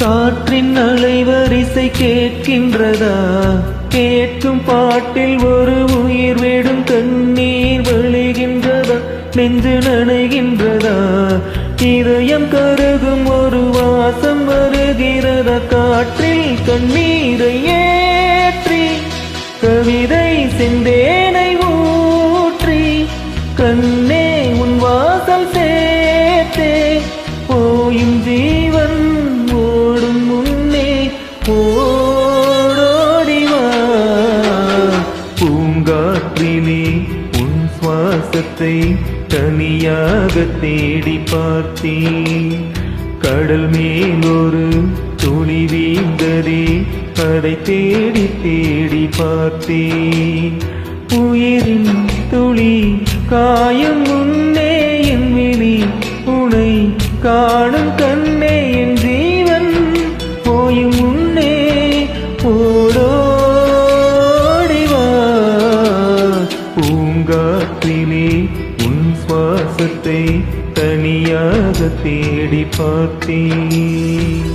காற்றின் அலைவரிசை கேட்கின்றதா? கேட்கும் பாட்டில் ஒரு உயிர் விடும் கண்ணீர் வழிகின்றதா? நெஞ்சு நனைகின்றதா? இதயம் கருகும் ஒரு வாசம் வருகிறதா? காற்றில் கண்ணீரை ஏற்றி கவிதை செந்தேனை ஊற்றி கண்ணே உன் வாசல் சேர்த்தே போயும் ஜீவன் ஓடும் முன்னே ஓடோடிவா. பூங்காற்றிலே உன் சுவாசத்தை தனியாக தேடி பார்த்தேன். கடல் மேல் ஒரு துளி வீழ்ந்ததே, அதை தேடி தேடி பார்த்தேன். உயிரின் துளி காயும் முன்னே என் விழி உனை காணும் கண்ணே. என் ஜீவன் போயும் முன்னே ஓடோடிவா. பூங்காற்றிலே உன் சுவாசத்தை தனியாக தேடி பார்த்தேன்.